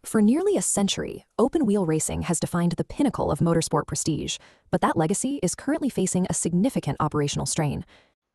For nearly a century, open-wheel racing has defined the pinnacle of motorsport prestige, but that legacy is currently facing a significant operational strain.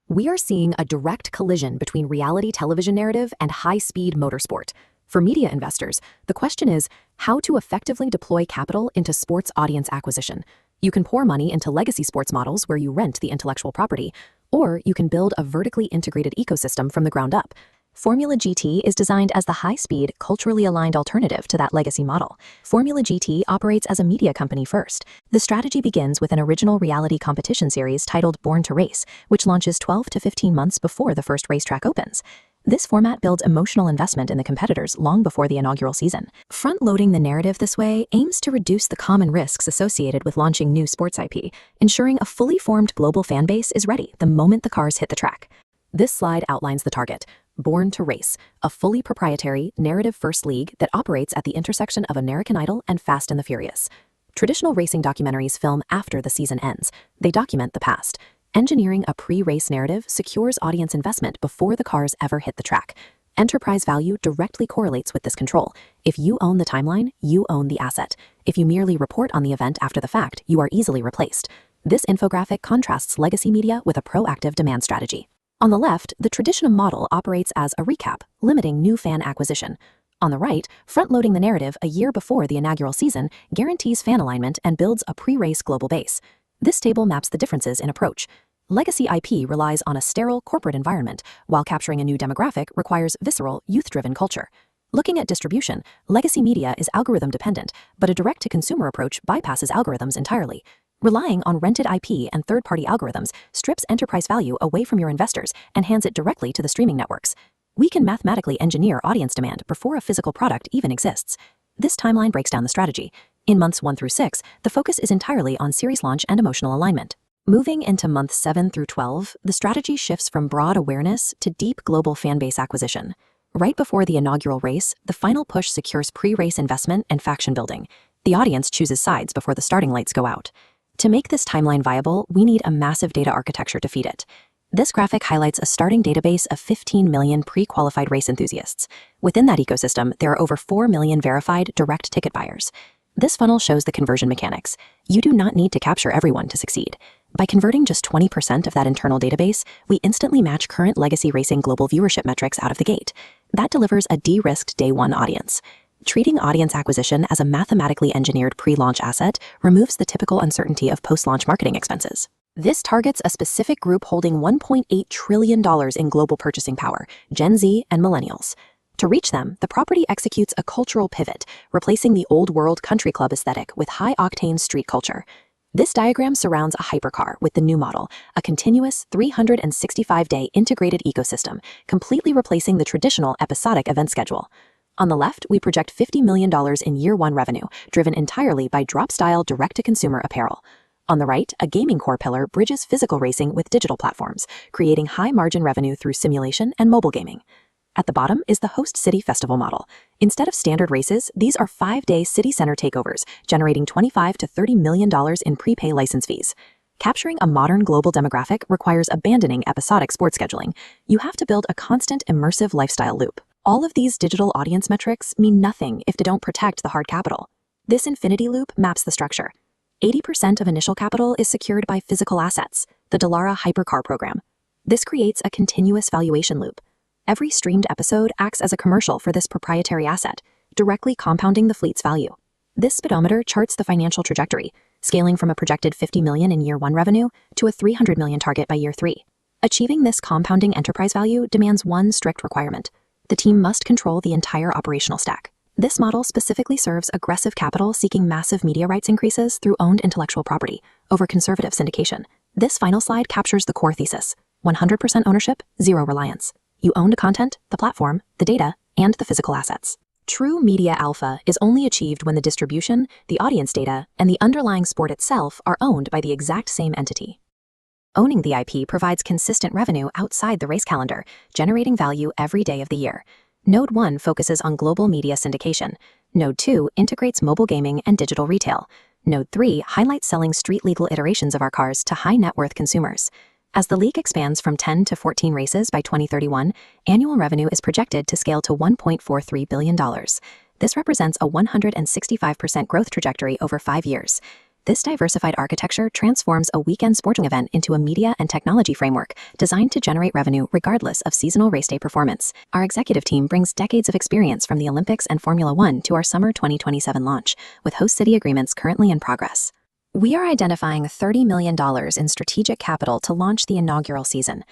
We are seeing a direct collision between reality television narrative and high-speed motorsport. For media investors, the question is how to effectively deploy capital into sports audience acquisition. You can pour money into legacy sports models where you rent the intellectual property, or you can build a vertically integrated ecosystem from the ground up. Formula GT is designed as the high-speed, culturally aligned alternative to that legacy model. Formula GT operates as a media company first. The strategy begins with an original reality competition series titled Born to Race, which launches 12 to 15 months before the first racetrack opens. This format builds emotional investment in the competitors long before the inaugural season. Front-loading the narrative this way aims to reduce the common risks associated with launching new sports IP, ensuring a fully formed global fan base is ready the moment the cars hit the track. This slide outlines the target. Born to Race, a fully proprietary, narrative-first league that operates at the intersection of American Idol and Fast and the Furious. Traditional racing documentaries film after the season ends. They document the past. Engineering a pre-race narrative secures audience investment before the cars ever hit the track. Enterprise value directly correlates with this control. If you own the timeline, you own the asset. If you merely report on the event after the fact, you are easily replaced. This infographic contrasts legacy media with a proactive demand strategy. On the left, the traditional model operates as a recap, limiting new fan acquisition. On the right, front-loading the narrative a year before the inaugural season guarantees fan alignment and builds a pre-race global base. This table maps the differences in approach. Legacy IP relies on a sterile corporate environment, while capturing a new demographic requires visceral, youth-driven culture. Looking at distribution, legacy media is algorithm-dependent, but a direct-to-consumer approach bypasses algorithms entirely. Relying on rented IP and third-party algorithms strips enterprise value away from your investors and hands it directly to the streaming networks. We can mathematically engineer audience demand before a physical product even exists. This timeline breaks down the strategy. In months 1 through 6, the focus is entirely on series launch and emotional alignment. Moving into months 7 through 12, the strategy shifts from broad awareness to deep global fanbase acquisition. Right before the inaugural race, the final push secures pre-race investment and faction building. The audience chooses sides before the starting lights go out. To make this timeline viable, we need a massive data architecture to feed it. This graphic highlights a starting database of 15 million pre-qualified race enthusiasts. Within that ecosystem, there are over 4 million verified direct ticket buyers. This funnel shows the conversion mechanics. You do not need to capture everyone to succeed. By converting just 20% of that internal database, we instantly match current legacy racing global viewership metrics out of the gate. That delivers a de-risked day one audience. Treating audience acquisition as a mathematically engineered pre-launch asset removes the typical uncertainty of post-launch marketing expenses. This targets a specific group holding $1.8 trillion in global purchasing power, Gen Z and millennials. To reach them, the property executes a cultural pivot, replacing the old-world country club aesthetic with high-octane street culture. This diagram surrounds a hypercar with the new model, a continuous 365-day integrated ecosystem, completely replacing the traditional episodic event schedule. On the left, we project $50 million in year-one revenue, driven entirely by drop-style direct-to-consumer apparel. On the right, a gaming core pillar bridges physical racing with digital platforms, creating high-margin revenue through simulation and mobile gaming. At the bottom is the host city festival model. Instead of standard races, these are 5-day city center takeovers, generating $25 to $30 million in prepay license fees. Capturing a modern global demographic requires abandoning episodic sports scheduling. You have to build a constant immersive lifestyle loop. All of these digital audience metrics mean nothing if they don't protect the hard capital. This infinity loop maps the structure. 80% of initial capital is secured by physical assets, the Dallara Hypercar program. This creates a continuous valuation loop. Every streamed episode acts as a commercial for this proprietary asset, directly compounding the fleet's value. This speedometer charts the financial trajectory, scaling from a projected $50 million in year 1 revenue to a $300 million target by year 3. Achieving this compounding enterprise value demands one strict requirement. The team must control the entire operational stack. This model specifically serves aggressive capital seeking massive media rights increases through owned intellectual property over conservative syndication. This final slide captures the core thesis: 100% ownership, zero reliance. You own the content, the platform, the data, and the physical assets. True media alpha is only achieved when the distribution, the audience data, and the underlying sport itself are owned by the exact same entity. Owning the IP provides consistent revenue outside the race calendar, generating value every day of the year. Node 1 focuses on global media syndication. Node 2 integrates mobile gaming and digital retail. Node 3 highlights selling street-legal iterations of our cars to high-net-worth consumers. As the league expands from 10 to 14 races by 2031, annual revenue is projected to scale to $1.43 billion. This represents a 165% growth trajectory over 5 years. This diversified architecture transforms a weekend sporting event into a media and technology framework designed to generate revenue regardless of seasonal race day performance. Our executive team brings decades of experience from the Olympics and Formula One to our summer 2027 launch, with host city agreements currently in progress. We are identifying $30 million in strategic capital to launch the inaugural season.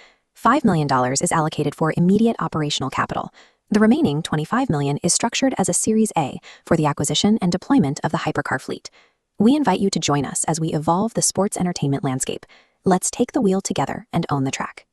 $5 million is allocated for immediate operational capital. The remaining $25 million is structured as a Series A for the acquisition and deployment of the hypercar fleet. We invite you to join us as we evolve the sports entertainment landscape. Let's take the wheel together and own the track.